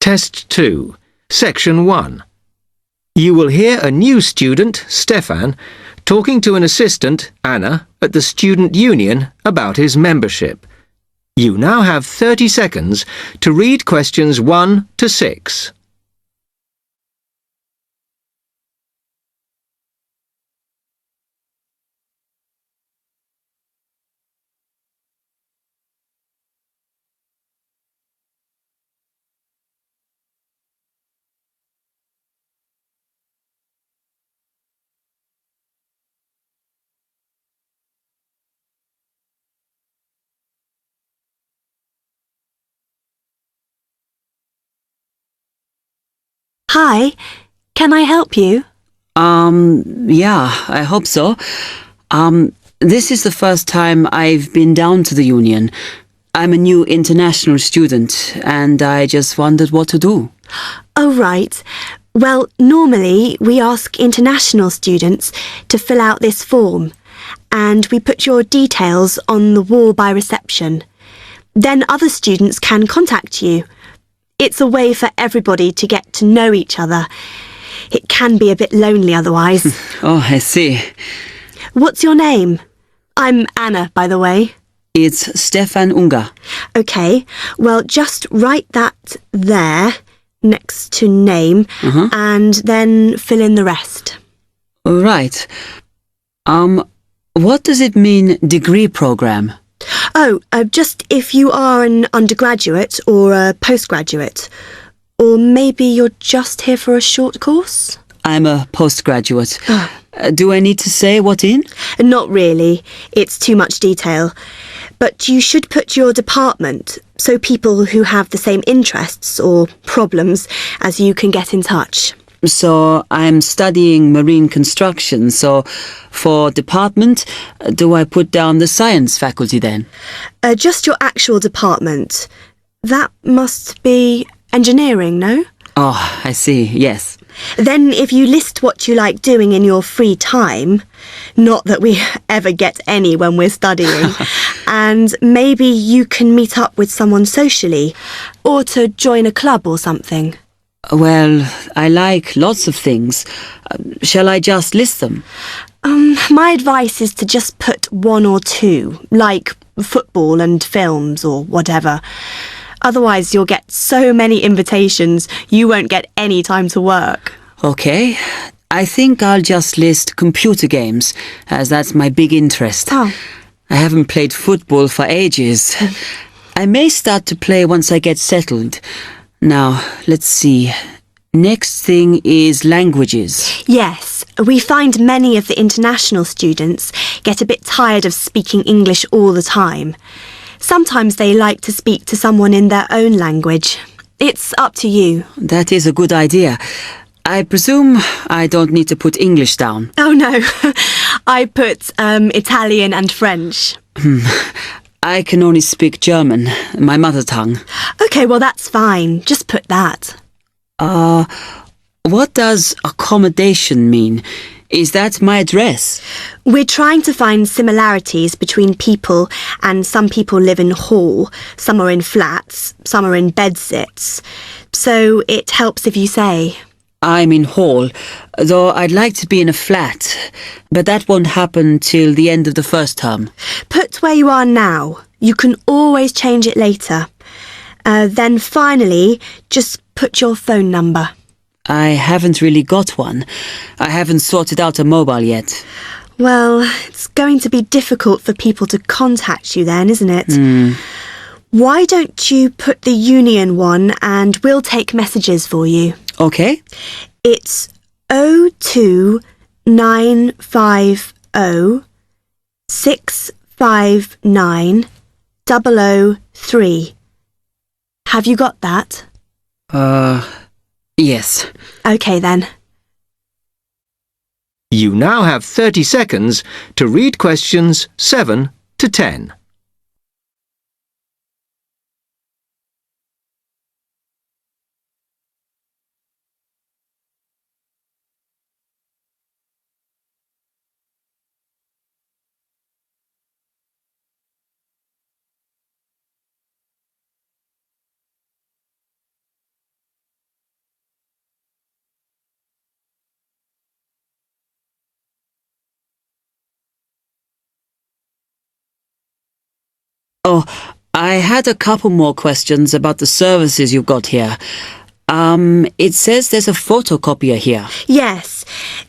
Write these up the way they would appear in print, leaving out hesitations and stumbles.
Test 2, Section 1. You will hear a new student, Stefan, talking to an assistant, Anna, at the student union about his membership. You now have 30 seconds to read questions 1 to 6. Hi, can I help you? Yeah, I hope so. This is the first time I've been down to the union. I'm a new international student, and I just wondered what to do. Oh, right. Well, normally we ask international students to fill out this form, and we put your details on the wall by reception. Then other students can contact you. It's a way for everybody to get to know each other. It can be a bit lonely otherwise. Oh, I see. What's your name? I'm Anna, by the way. It's Stefan Unger. OK, well, just write that there, next to name, and then fill in the rest. Right. What does it mean, degree program? Oh, just if you are an undergraduate or a postgraduate. Or maybe you're just here for a short course? I'm a postgraduate. Do I need to say what in? Not really. It's too much detail. But you should put your department, so people who have the same interests or problems as you can get in touch. So I'm studying marine construction, so for department, do I put down the science faculty then? Just your actual department. That must be engineering, no? Oh, I see, yes. Then if you list what you like doing in your free time, not that we ever get any when we're studying, and maybe you can meet up with someone socially, or to join a club or something. Well, I like lots of things. Shall I just list them? My advice is to just put 1 or 2, like football and films or whatever. Otherwise, you'll get so many invitations, you won't get any time to work. Okay. I think I'll just list computer games, as that's my big interest. Oh. I haven't played football for ages. I may start to play once I get settled. Now, let's see. Next thing is languages. Yes, we find many of the international students get a bit tired of speaking English all the time. Sometimes they like to speak to someone in their own language. It's up to you. That is a good idea. I presume I don't need to put English down. Oh no, I put Italian and French. I can only speak German, my mother tongue. OK, well that's fine. Just put that. What does accommodation mean? Is that my address? We're trying to find similarities between people, and some people live in hall, some are in flats, some are in bedsits. So it helps if you say. I'm in hall, though I'd like to be in a flat, but that won't happen till the end of the first term. Put where you are now. You can always change it later. Then finally, just put your phone number. I haven't really got one. I haven't sorted out a mobile yet. Well, it's going to be difficult for people to contact you then, isn't it? Why don't you put the union one and we'll take messages for you? Okay. It's 02950 659 003. Have you got that? Yes. OK then. You now have 30 seconds to read questions 7 to 10. Oh, I had a couple more questions about the services you've got here. It says there's a photocopier here. Yes,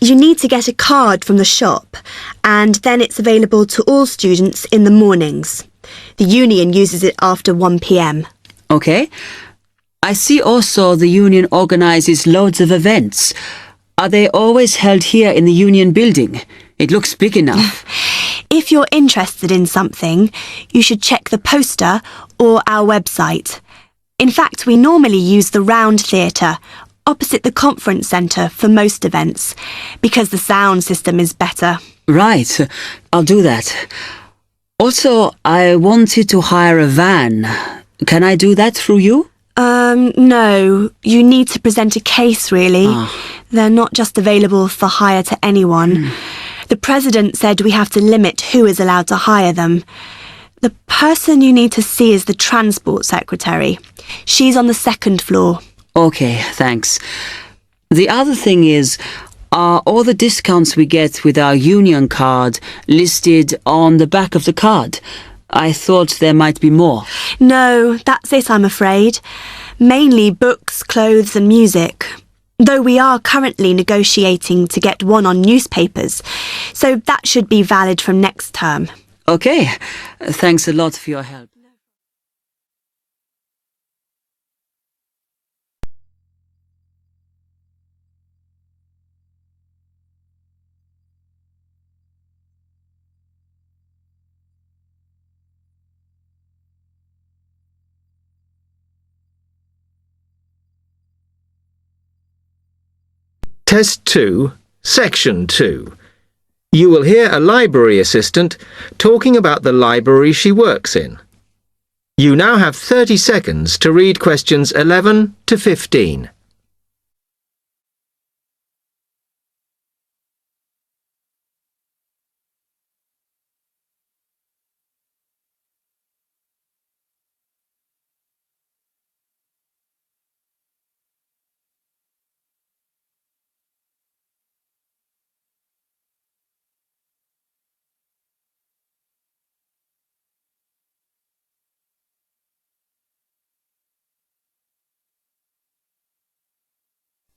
you need to get a card from the shop, and then it's available to all students in the mornings. The union uses it after 1 p.m. Okay. I see also the union organizes loads of events. Are they always held here in the union building? It looks big enough. If you're interested in something, you should check the poster or our website. In fact, we normally use the Round Theatre, opposite the conference centre for most events, because the sound system is better. Right, I'll do that. Also, I wanted to hire a van. Can I do that through you? No. You need to present a case, really. They're not just available for hire to anyone. The president said we have to limit who is allowed to hire them. The person you need to see is the transport secretary. She's on the 2nd floor. Okay, thanks. The other thing is, are all the discounts we get with our union card listed on the back of the card? I thought there might be more. No, that's it, I'm afraid. Mainly books, clothes and music. Though we are currently negotiating to get one on newspapers, so that should be valid from next term. Okay, thanks a lot for your help. Test 2, Section 2. You will hear a library assistant talking about the library she works in. You now have 30 seconds to read questions 11 to 15.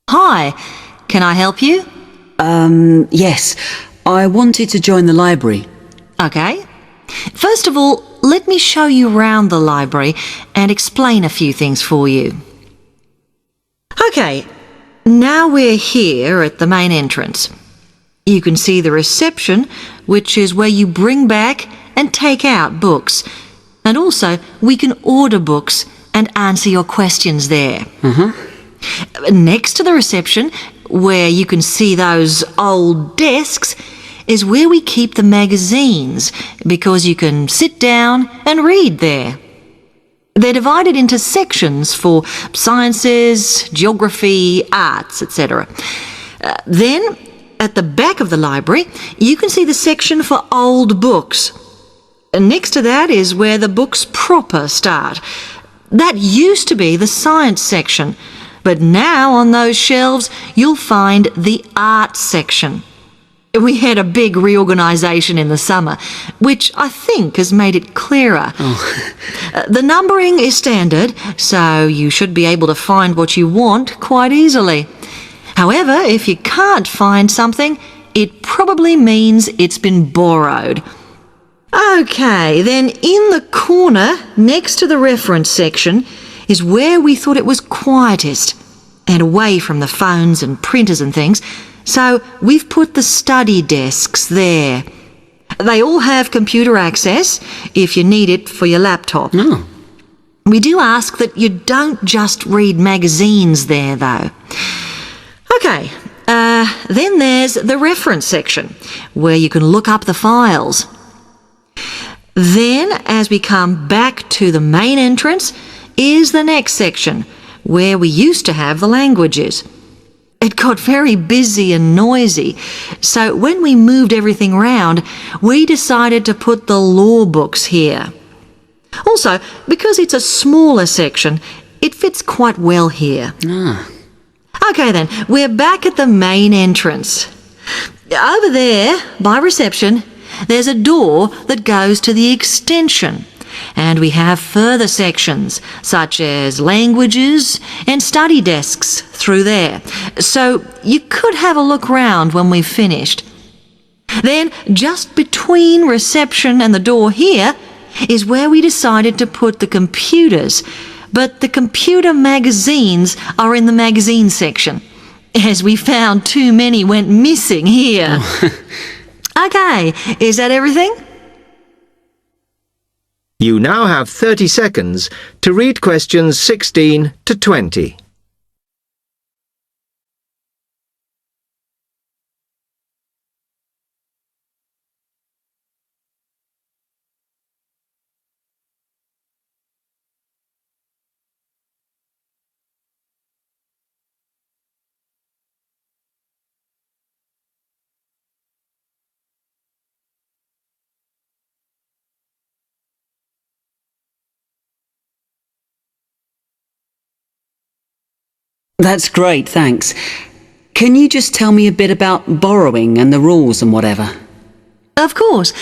Hi, can I help you? Yes, I wanted to join the library. Okay. First of all, let me show you round the library and explain a few things for you. Okay, now we're here at the main entrance. You can see the reception, which is where you bring back and take out books. And also, we can order books and answer your questions there. Next to the reception, where you can see those old desks, is where we keep the magazines, because you can sit down and read there. They're divided into sections for sciences, geography, arts, etc. Then, at the back of the library, you can see the section for old books. Next to that is where the books proper start. That used to be the science section, but now on those shelves you'll find the art section. We had a big reorganisation in the summer, which I think has made it clearer. The numbering is standard, so you should be able to find what you want quite easily. However, if you can't find something, it probably means it's been borrowed. Okay, then in the corner next to the reference section is where we thought it was quietest and away from the phones and printers and things, so we've put the study desks there. They all have computer access if you need it for your laptop. We do ask that you don't just read magazines there, though. Okay, then there's the reference section, where you can look up the files. Then, as we come back to the main entrance, is the next section, where we used to have the languages. It got very busy and noisy, so when we moved everything round, we decided to put the law books here. Also, because it's a smaller section, it fits quite well here. Okay then, we're back at the main entrance. Over there, by reception, there's a door that goes to the extension, And we have further sections, such as languages and study desks through there. So you could have a look round when we've finished. Then, just between reception and the door here, is where we decided to put the computers. But the computer magazines are in the magazine section, as we found too many went missing here. Okay, is that everything? You now have 30 seconds to read questions 16 to 20. That's great, thanks. Can you just tell me a bit about borrowing and the rules and whatever? Of course.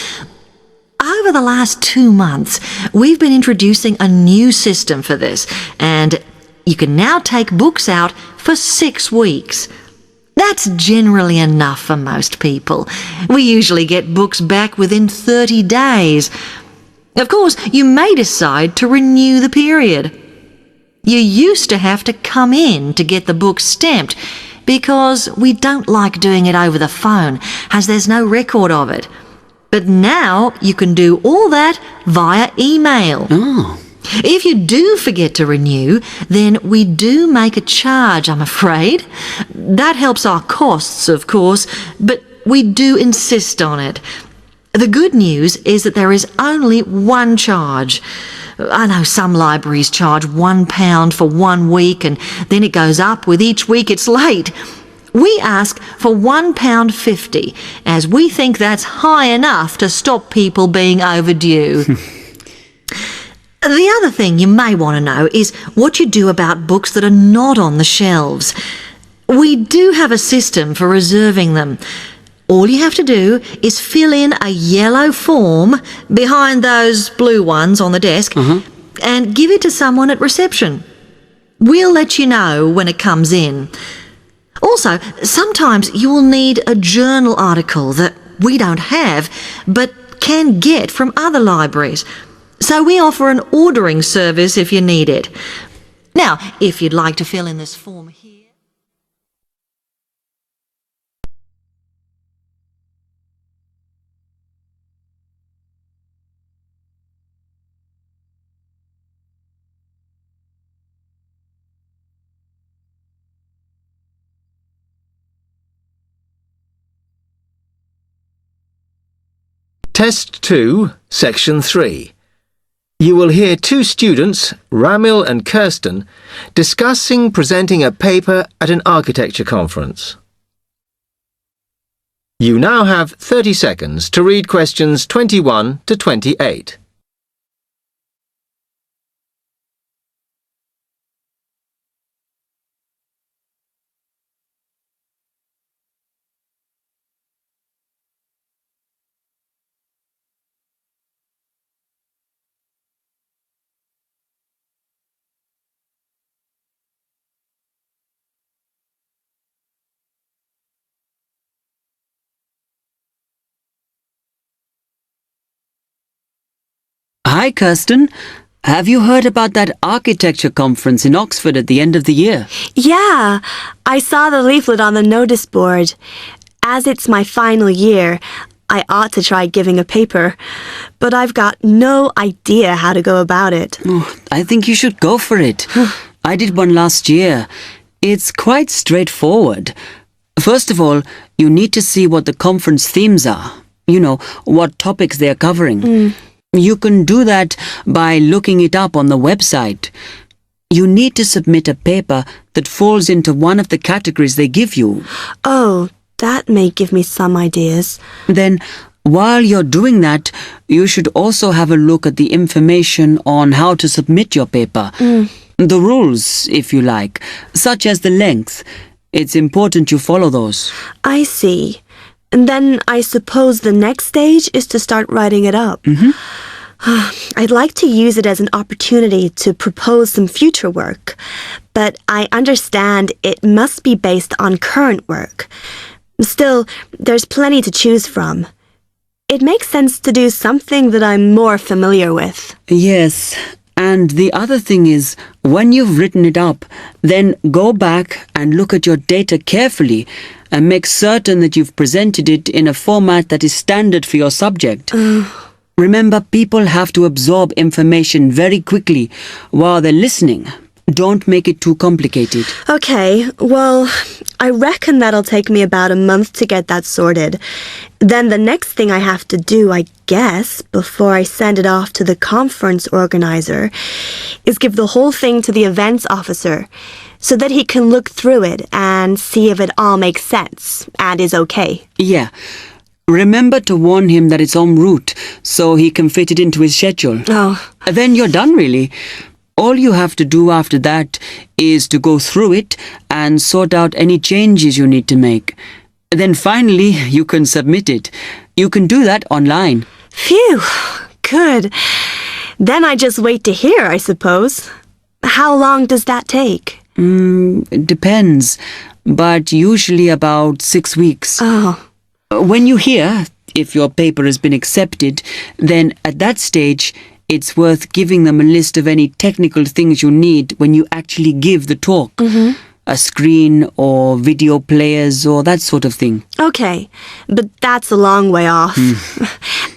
Over the last 2 months, we've been introducing a new system for this, and you can now take books out for 6 weeks. That's generally enough for most people. We usually get books back within 30 days. Of course, you may decide to renew the period. You used to have to come in to get the book stamped because we don't like doing it over the phone, as there's no record of it. But now you can do all that via email. Oh. If you do forget to renew, then we do make a charge, I'm afraid. That helps our costs, of course, but we do insist on it. The good news is that there is only one charge. I know some libraries charge £1 for 1 week and then it goes up with each week it's late. We ask for £1.50 as we think that's high enough to stop people being overdue. The other thing you may want to know is what you do about books that are not on the shelves. We do have a system for reserving them. All you have to do is fill in a yellow form behind those blue ones on the desk and give it to someone at reception. We'll let you know when it comes in. Also, sometimes you will need a journal article that we don't have but can get from other libraries. So we offer an ordering service if you need it. Now, if you'd like to fill in this form here. Test 2, Section 3. You will hear 2 students, Ramil and Kirsten, discussing presenting a paper at an architecture conference. You now have 30 seconds to read questions 21 to 28. Hi, Kirsten. Have you heard about that architecture conference in Oxford at the end of the year? Yeah, I saw the leaflet on the notice board. As it's my final year, I ought to try giving a paper, but I've got no idea how to go about it. Oh, I think you should go for it. I did one last year. It's quite straightforward. First of all, you need to see what the conference themes are. You know, what topics they're covering. You can do that by looking it up on the website. You need to submit a paper that falls into one of the categories they give you. Oh, that may give me some ideas. Then, while you're doing that, you should also have a look at the information on how to submit your paper. The rules, if you like, such as the length. It's important you follow those. I see. And then I suppose the next stage is to start writing it up. I'd like to use it as an opportunity to propose some future work, but I understand it must be based on current work. Still, there's plenty to choose from. It makes sense to do something that I'm more familiar with. Yes, and the other thing is, when you've written it up, then go back and look at your data carefully and make certain that you've presented it in a format that is standard for your subject. Remember, people have to absorb information very quickly while they're listening. Don't make it too complicated. Okay, well, I reckon that'll take me about a month to get that sorted. Then the next thing I have to do, I guess, before I send it off to the conference organizer, is give the whole thing to the events officer so that he can look through it and see if it all makes sense and is okay. Yeah. Remember to warn him that it's en route so he can fit it into his schedule. Oh. Then you're done, really. All you have to do after that is to go through it and sort out any changes you need to make. Then finally, you can submit it. You can do that online. Phew, good. Then I just wait to hear, I suppose. How long does that take? It depends, but usually about 6 weeks. Oh. When you hear if your paper has been accepted, then at that stage, it's worth giving them a list of any technical things you need when you actually give the talk. A screen or video players or that sort of thing. Okay, but that's a long way off.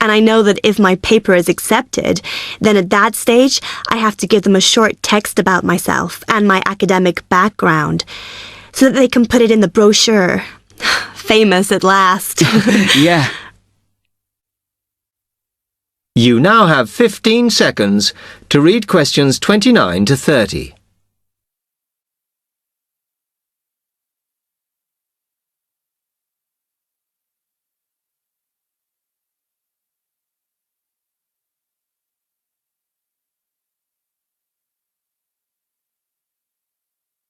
And I know that if my paper is accepted, then at that stage, I have to give them a short text about myself and my academic background so that they can put it in the brochure. Famous at last. Yeah. You now have 15 seconds to read questions 29 to 30.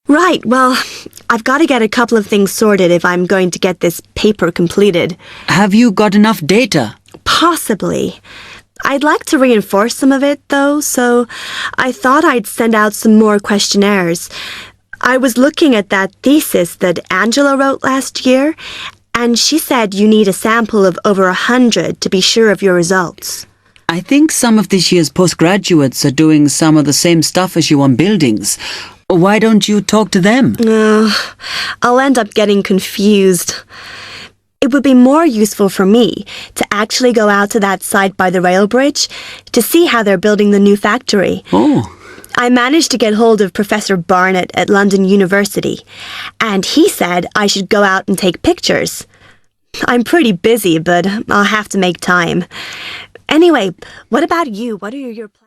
Right, well, I've got to get a couple of things sorted if I'm going to get this paper completed. Have you got enough data? Possibly. I'd like to reinforce some of it, though, so I thought I'd send out some more questionnaires. I was looking at that thesis that Angela wrote last year, and she said you need a sample of over 100 to be sure of your results. I think some of this year's postgraduates are doing some of the same stuff as you on buildings. Why don't you talk to them? I'll end up getting confused. It would be more useful for me to actually go out to that site by the rail bridge to see how they're building the new factory. Oh. I managed to get hold of Professor Barnett at London University, and he said I should go out and take pictures. I'm pretty busy, but I'll have to make time. Anyway, what about you? What are your plans?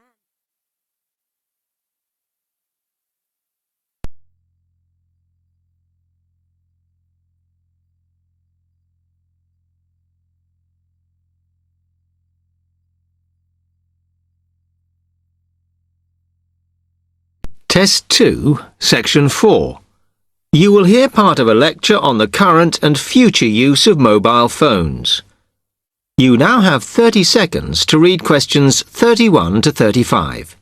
Test 2, Section 4. You will hear part of a lecture on the current and future use of mobile phones. You now have 30 seconds to read questions 31 to 35.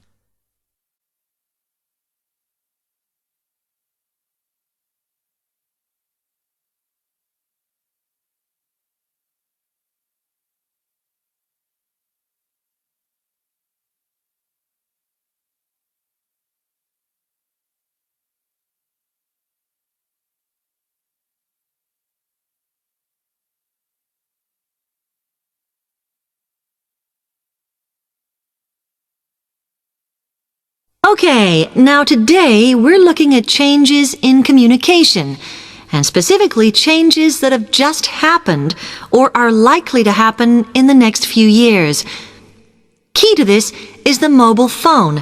Okay, now today we're looking at changes in communication, and specifically changes that have just happened or are likely to happen in the next few years. Key to this is the mobile phone,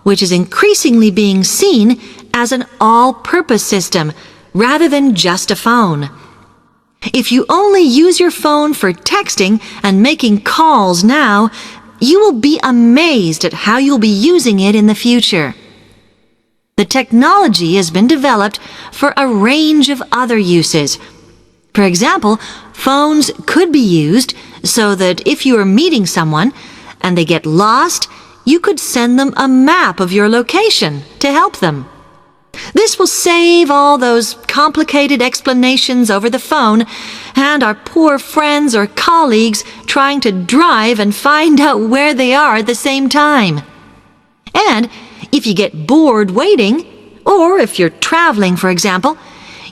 which is increasingly being seen as an all-purpose system rather than just a phone. If you only use your phone for texting and making calls now, you will be amazed at how you'll be using it in the future. The technology has been developed for a range of other uses. For example, phones could be used so that if you are meeting someone, and they get lost, you could send them a map of your location to help them. This will save all those complicated explanations over the phone and our poor friends or colleagues trying to drive and find out where they are at the same time. And if you get bored waiting, or if you're traveling, for example,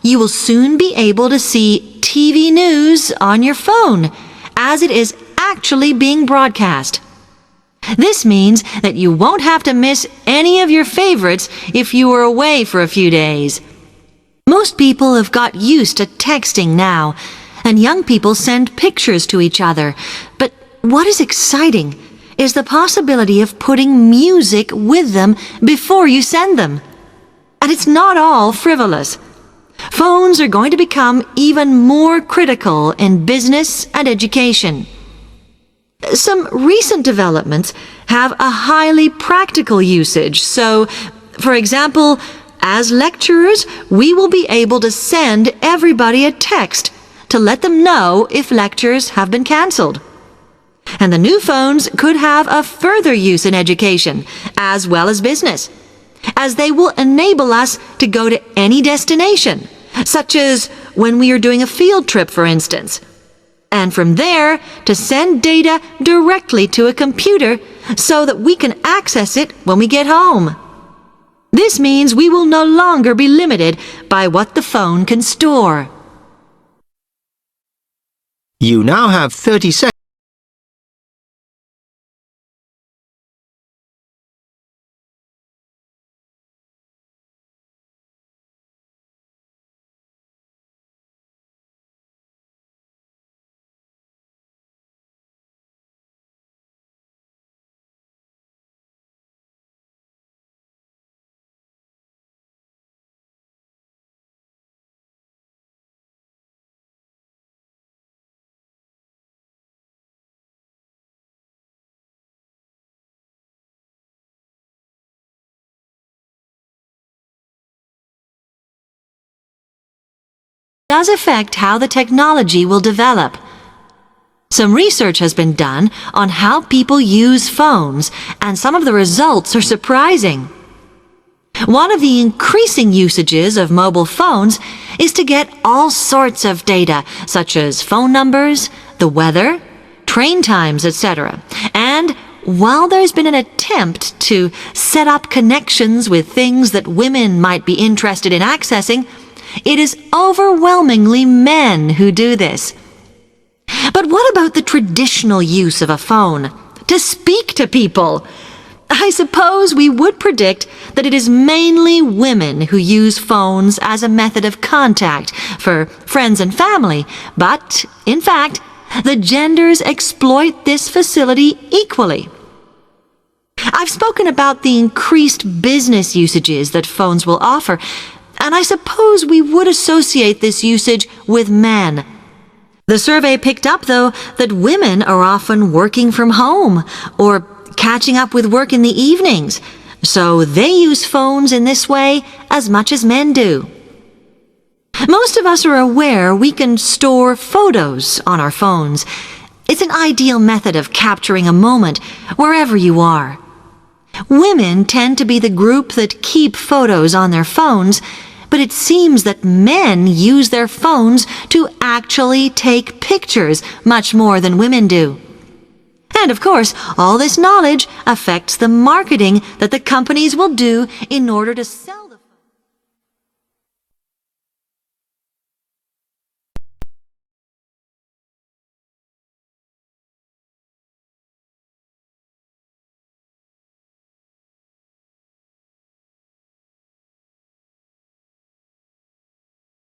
you will soon be able to see TV news on your phone as it is actually being broadcast. This means that you won't have to miss any of your favorites if you were away for a few days. Most people have got used to texting now, and young people send pictures to each other. But what is exciting is the possibility of putting music with them before you send them. And it's not all frivolous. Phones are going to become even more critical in business and education. Some recent developments have a highly practical usage. So, for example, as lecturers, we will be able to send everybody a text to let them know if lectures have been cancelled. And the new phones could have a further use in education, as well as business, as they will enable us to go to any destination, such as when we are doing a field trip, for instance. And from there, to send data directly to a computer so that we can access it when we get home. This means we will no longer be limited by what the phone can store. You now have 30 seconds. Does affect how the technology will develop. Some research has been done on how people use phones, and some of the results are surprising. One of the increasing usages of mobile phones is to get all sorts of data, such as phone numbers, the weather, train times, etc. And while there's been an attempt to set up connections with things that women might be interested in accessing, it is overwhelmingly men who do this. But what about the traditional use of a phone? To speak to people? I suppose we would predict that it is mainly women who use phones as a method of contact for friends and family, but, in fact, the genders exploit this facility equally. I've spoken about the increased business usages that phones will offer, and I suppose we would associate this usage with men. The survey picked up, though, that women are often working from home or catching up with work in the evenings, so they use phones in this way as much as men do. Most of us are aware we can store photos on our phones. It's an ideal method of capturing a moment wherever you are. Women tend to be the group that keep photos on their phones, but it seems that men use their phones to actually take pictures much more than women do. And of course, all this knowledge affects the marketing that the companies will do in order to